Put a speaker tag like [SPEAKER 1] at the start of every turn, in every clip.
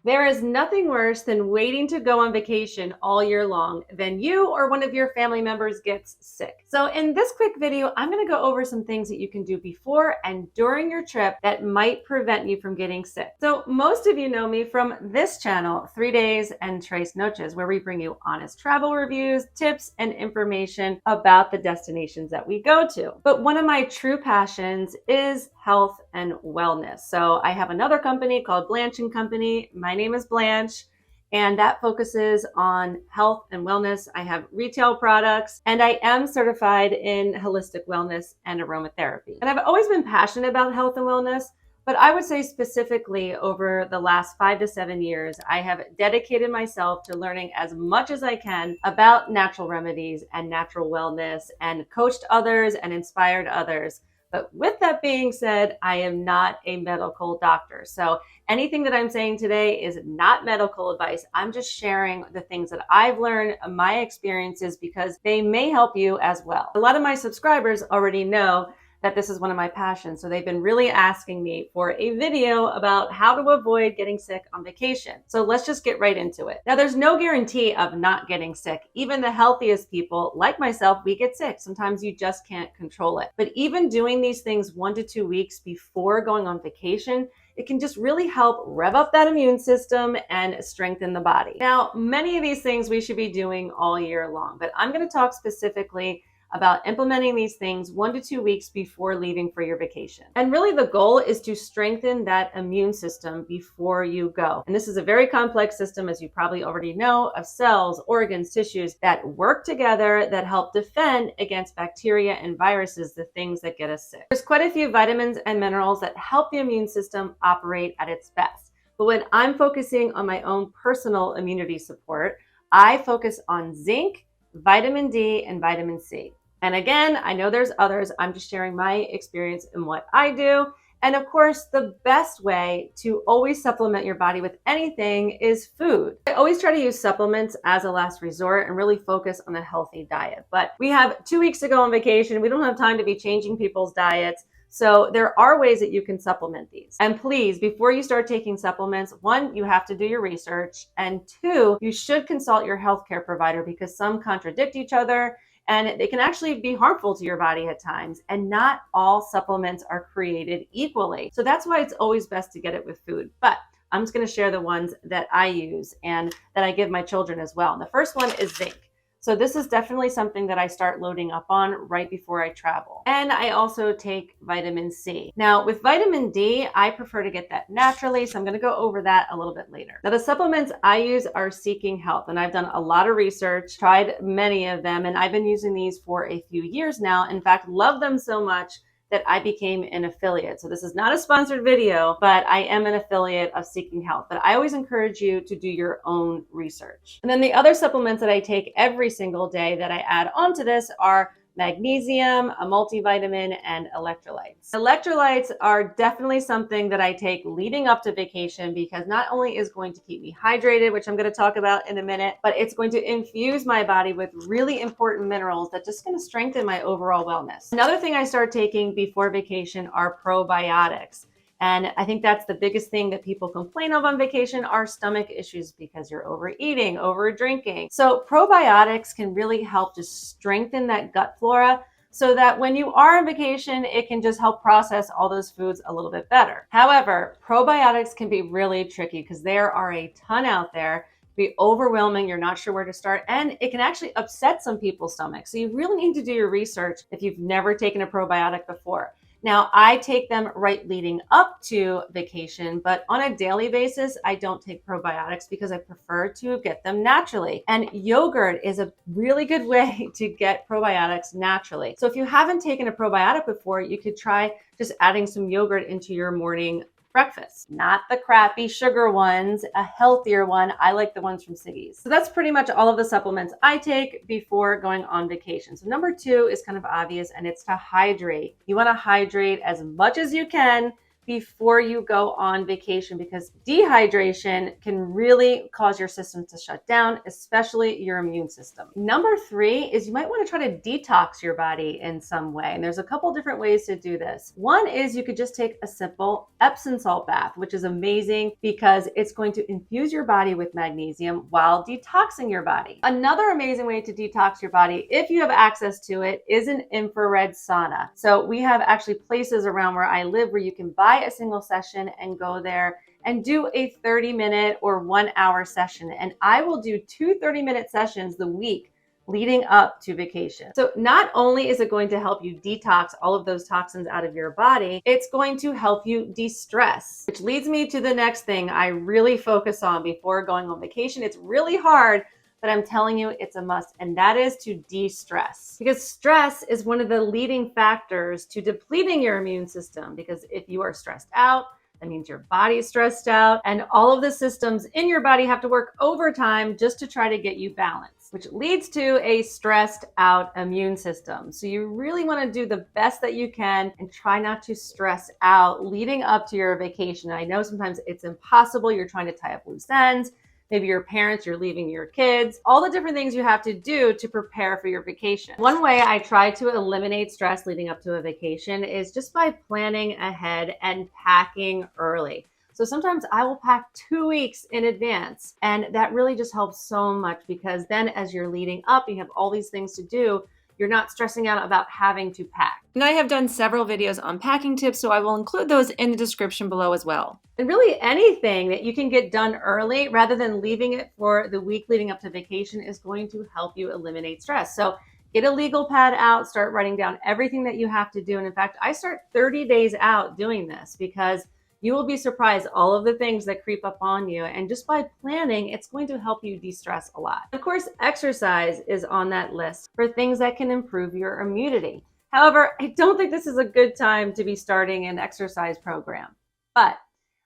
[SPEAKER 1] There is nothing worse than waiting to go on vacation all year long than you or one of your family members gets sick. So in this quick video, I'm going to go over some things that you can do before and during your trip that might prevent you from getting sick. So most of you know me from this channel, 3 Days and Trace Noches, where we bring you honest travel reviews, tips, and information about the destinations that we go to. But one of my true passions is health and wellness. So I have another company called Blanche & Company. My name is Blanche, and that focuses on health and wellness. I have retail products, and I am certified in holistic wellness and aromatherapy. And I've always been passionate about health and wellness, but I would say specifically over the last 5 to 7 years, I have dedicated myself to learning as much as I can about natural remedies and natural wellness, and coached others and inspired others. But with that being said, I am not a medical doctor. So anything that I'm saying today is not medical advice. I'm just sharing the things that I've learned, my experiences, because they may help you as well. A lot of my subscribers already know that this is one of my passions. So they've been really asking me for a video about how to avoid getting sick on vacation. So let's just get right into it. Now, there's no guarantee of not getting sick. Even the healthiest people, like myself, we get sick. Sometimes you just can't control it. But even doing these things 1 to 2 weeks before going on vacation, it can just really help rev up that immune system and strengthen the body. Now, many of these things we should be doing all year long, but I'm going to talk specifically about implementing these things 1 to 2 weeks before leaving for your vacation. And really the goal is to strengthen that immune system before you go. And this is a very complex system, as you probably already know, of cells, organs, tissues that work together that help defend against bacteria and viruses, the things that get us sick. There's quite a few vitamins and minerals that help the immune system operate at its best. But when I'm focusing on my own personal immunity support, I focus on zinc, vitamin D, and vitamin C. And again, I know there's others. I'm just sharing my experience and what I do. And of course, the best way to always supplement your body with anything is food. I always try to use supplements as a last resort and really focus on a healthy diet. But we have 2 weeks to go on vacation. We don't have time to be changing people's diets. So there are ways that you can supplement these. And please, before you start taking supplements, 1, you have to do your research. And 2, you should consult your healthcare provider, because some contradict each other and they can actually be harmful to your body at times. And not all supplements are created equally. So that's why it's always best to get it with food. But I'm just going to share the ones that I use and that I give my children as well. And the first one is zinc. So this is definitely something that I start loading up on right before I travel. And I also take vitamin C. Now with vitamin D, I prefer to get that naturally. So I'm going to go over that a little bit later. Now the supplements I use are Seeking Health, and I've done a lot of research, tried many of them, and I've been using these for a few years now. In fact, love them so much that I became an affiliate. So this is not a sponsored video, but I am an affiliate of Seeking Health. But I always encourage you to do your own research. And then the other supplements that I take every single day that I add onto this are magnesium, a multivitamin, and electrolytes. Electrolytes are definitely something that I take leading up to vacation, because not only is going to keep me hydrated, which I'm going to talk about in a minute, but it's going to infuse my body with really important minerals that just going to strengthen my overall wellness. Another thing I start taking before vacation are probiotics. And I think that's the biggest thing that people complain of on vacation are stomach issues, because you're overeating, over drinking. So probiotics can really help to strengthen that gut flora, so that when you are on vacation, it can just help process all those foods a little bit better. However, probiotics can be really tricky, because there are a ton out there. Be overwhelming, you're not sure where to start, and it can actually upset some people's stomachs. So you really need to do your research if you've never taken a probiotic before. Now, I take them right leading up to vacation, but on a daily basis, I don't take probiotics because I prefer to get them naturally. And yogurt is a really good way to get probiotics naturally. So if you haven't taken a probiotic before, you could try just adding some yogurt into your morning breakfast. Not the crappy sugar ones, a healthier one. I like the ones from Siggy's. So that's pretty much all of the supplements I take before going on vacation. So number 2 is kind of obvious, and it's to hydrate. You want to hydrate as much as you can before you go on vacation, because dehydration can really cause your system to shut down, especially your immune system. Number 3 is you might want to try to detox your body in some way. And there's a couple different ways to do this. One is you could just take a simple Epsom salt bath, which is amazing because it's going to infuse your body with magnesium while detoxing your body. Another amazing way to detox your body, if you have access to it, is an infrared sauna. So we have actually places around where I live where you can buy a single session and go there and do a 30-minute or 1-hour session. And I will do 2 30-minute sessions the week leading up to vacation. So not only is it going to help you detox all of those toxins out of your body, it's going to help you de-stress, which leads me to the next thing I really focus on before going on vacation. It's really hard, but I'm telling you, it's a must, and that is to de-stress. Because stress is one of the leading factors to depleting your immune system, because if you are stressed out, that means your body is stressed out, and all of the systems in your body have to work overtime just to try to get you balanced, which leads to a stressed out immune system. So you really want to do the best that you can and try not to stress out leading up to your vacation. I know sometimes it's impossible. You're trying to tie up loose ends. Maybe your parents, you're leaving your kids, all the different things you have to do to prepare for your vacation. One way I try to eliminate stress leading up to a vacation is just by planning ahead and packing early. So sometimes I will pack 2 weeks in advance, and that really just helps so much, because then as you're leading up, you have all these things to do. You're not stressing out about having to pack. And I have done several videos on packing tips, so I will include those in the description below as well. And really anything that you can get done early rather than leaving it for the week leading up to vacation is going to help you eliminate stress. So get a legal pad out, start writing down everything that you have to do. And in fact, I start 30 days out doing this, because you will be surprised all of the things that creep up on you. And just by planning, it's going to help you de-stress a lot. Of course, exercise is on that list for things that can improve your immunity. However, I don't think this is a good time to be starting an exercise program, but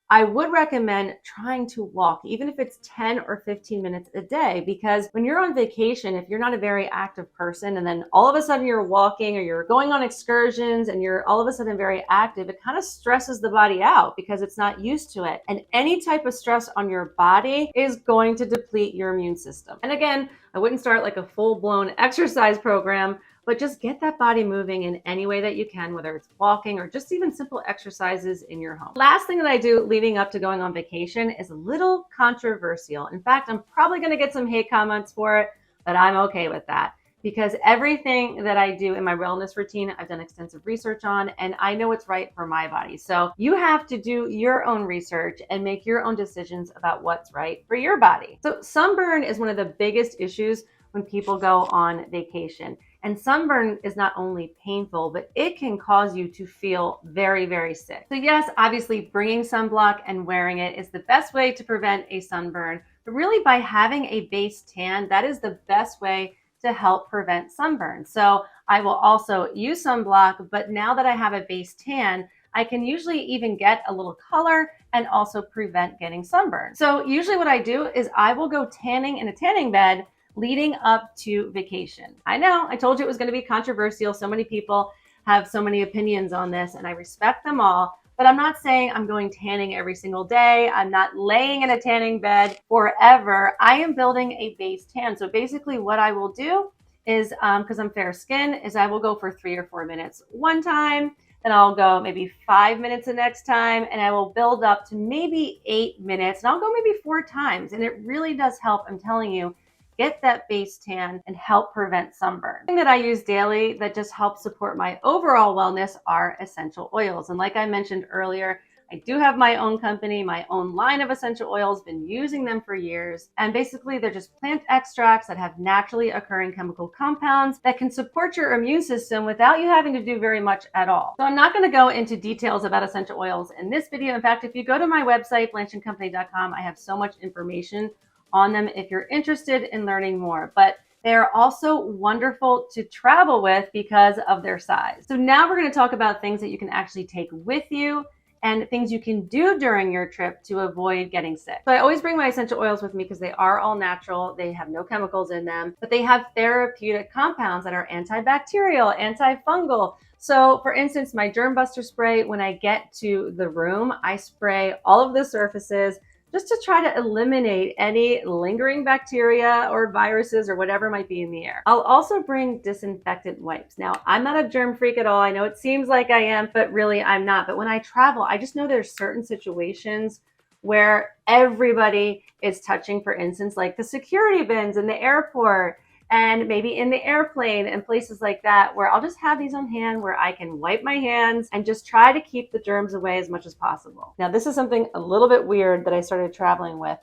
[SPEAKER 1] I would recommend trying to walk, even if it's 10 or 15 minutes a day, because when you're on vacation, if you're not a very active person and then all of a sudden you're walking or you're going on excursions and you're all of a sudden very active, it kind of stresses the body out because it's not used to it. And any type of stress on your body is going to deplete your immune system. And again, I wouldn't start like a full-blown exercise program, but just get that body moving in any way that you can, whether it's walking or just even simple exercises in your home. Last thing that I do leading up to going on vacation is a little controversial. In fact, I'm probably going to get some hate comments for it, but I'm okay with that, because everything that I do in my wellness routine, I've done extensive research on, and I know what's right for my body. So you have to do your own research and make your own decisions about what's right for your body. So sunburn is one of the biggest issues when people go on vacation. And sunburn is not only painful, but it can cause you to feel very, very sick. So yes, obviously bringing sunblock and wearing it is the best way to prevent a sunburn. But really, by having a base tan, that is the best way to help prevent sunburn. So I will also use sunblock, but now that I have a base tan, I can usually even get a little color and also prevent getting sunburn. So usually what I do is I will go tanning in a tanning bed leading up to vacation. I know, I told you it was going to be controversial. So many people have so many opinions on this, and I respect them all, but I'm not saying I'm going tanning every single day. I'm not laying in a tanning bed forever. I am building a base tan. So basically what I will do is, because I'm fair skin, is I will go for 3 or 4 minutes one time, then I'll go maybe 5 minutes the next time, and I will build up to maybe 8 minutes, and I'll go maybe 4 times. And it really does help, I'm telling you, get that base tan and help prevent sunburn. The thing that I use daily that just helps support my overall wellness are essential oils. And like I mentioned earlier, I do have my own company, my own line of essential oils, been using them for years. And basically they're just plant extracts that have naturally occurring chemical compounds that can support your immune system without you having to do very much at all. So I'm not going to go into details about essential oils in this video. In fact, if you go to my website, blanchandcompany.com, I have so much information on them if you're interested in learning more. But they are also wonderful to travel with because of their size. So now we're going to talk about things that you can actually take with you and things you can do during your trip to avoid getting sick. So I always bring my essential oils with me because they are all natural. They have no chemicals in them, but they have therapeutic compounds that are antibacterial, antifungal, So for instance, my germ buster spray, when I get to the room, I spray all of the surfaces just to try to eliminate any lingering bacteria or viruses or whatever might be in the air. I'll also bring disinfectant wipes. Now, I'm not a germ freak at all. I know it seems like I am, but really I'm not. But when I travel, I just know there's certain situations where everybody is touching, for instance, like the security bins in the airport and maybe in the airplane and places like that, where I'll just have these on hand where I can wipe my hands and just try to keep the germs away as much as possible. Now, this is something a little bit weird that I started traveling with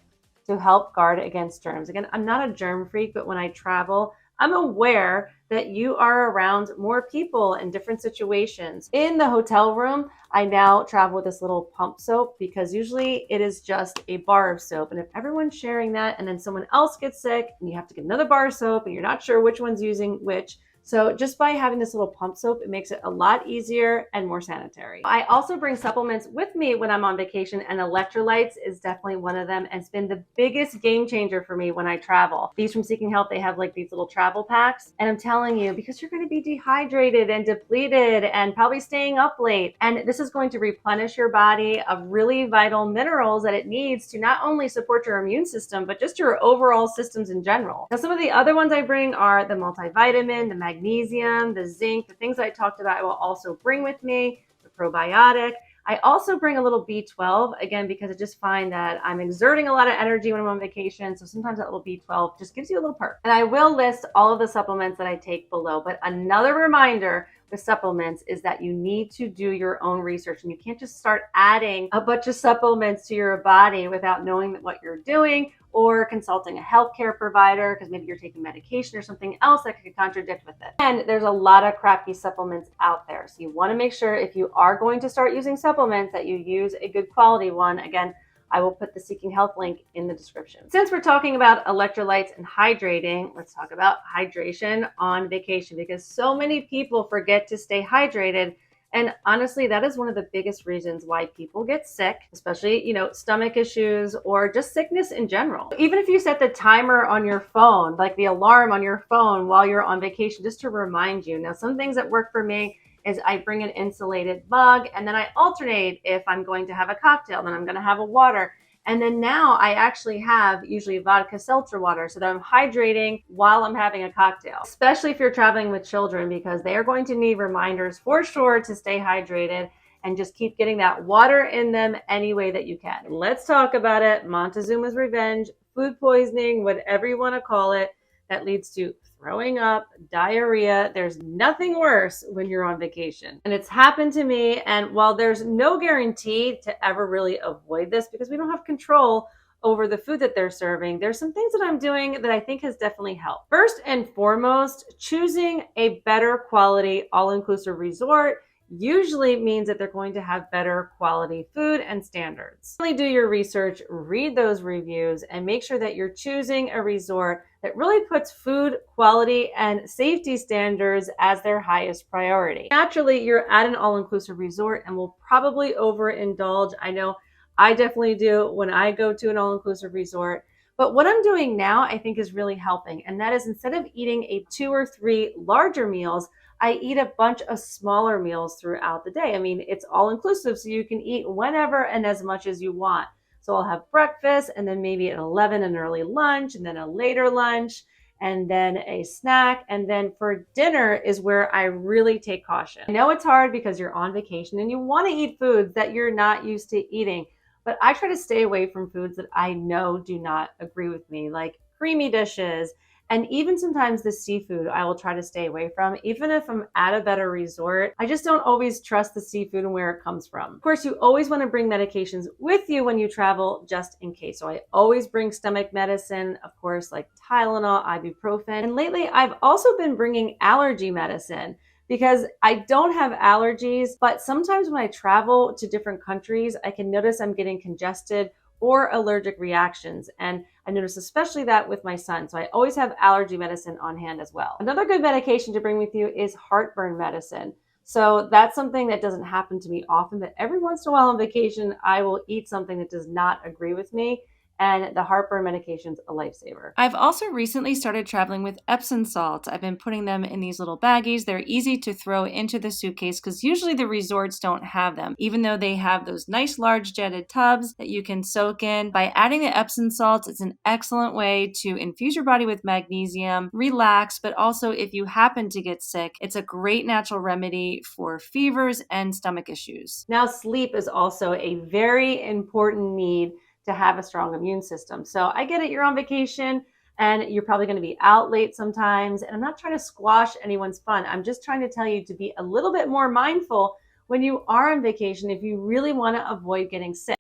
[SPEAKER 1] to help guard against germs. Again, I'm not a germ freak, but when I travel, I'm aware that you are around more people in different situations. In the hotel room, I now travel with this little pump soap because usually it is just a bar of soap. And if everyone's sharing that and then someone else gets sick and you have to get another bar of soap and you're not sure which one's using which, so just by having this little pump soap, it makes it a lot easier and more sanitary. I also bring supplements with me when I'm on vacation, and electrolytes is definitely one of them. And it's been the biggest game changer for me when I travel. These from Seeking Health, they have like these little travel packs. And I'm telling you, because you're going to be dehydrated and depleted and probably staying up late. And this is going to replenish your body of really vital minerals that it needs to not only support your immune system, but just your overall systems in general. Now, some of the other ones I bring are the multivitamin, the magnesium, the zinc, the things that I talked about, I will also bring with me, the probiotic. I also bring a little B12, again, because I just find that I'm exerting a lot of energy when I'm on vacation. So sometimes that little B12 just gives you a little perk. And I will list all of the supplements that I take below. But another reminder with supplements is that you need to do your own research, and you can't just start adding a bunch of supplements to your body without knowing what you're doing or consulting a healthcare provider, because maybe you're taking medication or something else that could contradict with it. And there's a lot of crappy supplements out there. So you want to make sure if you are going to start using supplements that you use a good quality one. Again, I will put the Seeking Health link in the description. Since we're talking about electrolytes and hydrating, let's talk about hydration on vacation, because so many people forget to stay hydrated. And honestly, that is one of the biggest reasons why people get sick, especially, stomach issues or just sickness in general. Even if you set the timer on your phone, like the alarm on your phone while you're on vacation, just to remind you. Now, some things that work for me is I bring an insulated mug, and then I alternate. If I'm going to have a cocktail, then I'm going to have a water. And then now I actually have usually vodka seltzer water so that I'm hydrating while I'm having a cocktail, especially if you're traveling with children, because they are going to need reminders for sure to stay hydrated and just keep getting that water in them any way that you can. Let's talk about it. Montezuma's revenge, food poisoning, whatever you want to call it, that leads to throwing up, diarrhea. There's nothing worse when you're on vacation. And it's happened to me. And while there's no guarantee to ever really avoid this, because we don't have control over the food that they're serving, there's some things that I'm doing that I think has definitely helped. First and foremost, choosing a better quality all-inclusive resort usually means that they're going to have better quality food and standards. Really do your research, read those reviews, and make sure that you're choosing a resort that really puts food quality and safety standards as their highest priority. Naturally, you're at an all-inclusive resort and will probably overindulge. I know I definitely do when I go to an all-inclusive resort. But what I'm doing now, I think, is really helping. And that is, instead of eating 2 or 3 larger meals, I eat a bunch of smaller meals throughout the day. I mean, it's all inclusive, so you can eat whenever and as much as you want. So I'll have breakfast, and then maybe at 11 an early lunch, and then a later lunch, and then a snack. And then for dinner is where I really take caution. I know it's hard because you're on vacation and you want to eat foods that you're not used to eating, but I try to stay away from foods that I know do not agree with me, like creamy dishes. And even sometimes the seafood I will try to stay away from, even if I'm at a better resort. I just don't always trust the seafood and where it comes from. Of course, you always want to bring medications with you when you travel, just in case. So I always bring stomach medicine, of course, like Tylenol, ibuprofen. And lately, I've also been bringing allergy medicine, because I don't have allergies, but sometimes when I travel to different countries, I can notice I'm getting congested or allergic reactions. And I notice especially that with my son. So I always have allergy medicine on hand as well. Another good medication to bring with you is heartburn medicine. So that's something that doesn't happen to me often, but every once in a while on vacation, I will eat something that does not agree with me. and the heartburn medication's a lifesaver. I've also recently started traveling with Epsom salts. I've been putting them in these little baggies. They're easy to throw into the suitcase because usually the resorts don't have them, even though they have those nice large jetted tubs that you can soak in. By adding the Epsom salts, it's an excellent way to infuse your body with magnesium, relax, but also if you happen to get sick, it's a great natural remedy for fevers and stomach issues. Now, sleep is also a very important need to have a strong immune system. So I get it, you're on vacation and you're probably going to be out late sometimes. And I'm not trying to squash anyone's fun. I'm just trying to tell you to be a little bit more mindful when you are on vacation if you really want to avoid getting sick.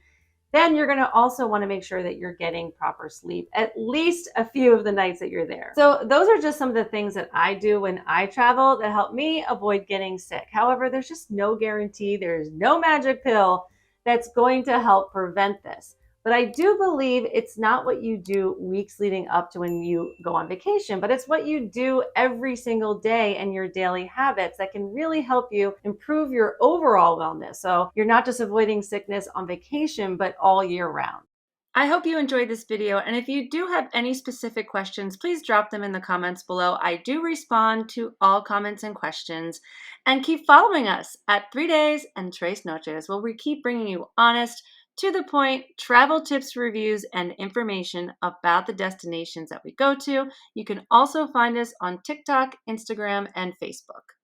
[SPEAKER 1] Then you're going to also want to make sure that you're getting proper sleep at least a few of the nights that you're there. So those are just some of the things that I do when I travel that help me avoid getting sick. However, there's just no guarantee. There's no magic pill that's going to help prevent this. But I do believe it's not what you do weeks leading up to when you go on vacation, but it's what you do every single day and your daily habits that can really help you improve your overall wellness. So you're not just avoiding sickness on vacation, but all year round. I hope you enjoyed this video, and if you do have any specific questions, please drop them in the comments below. I do respond to all comments and questions. And keep following us at 3 Days and Tres Noches, where we keep bringing you honest, to the point travel tips, reviews, and information about the destinations that we go to. You can also find us on TikTok, Instagram, and Facebook.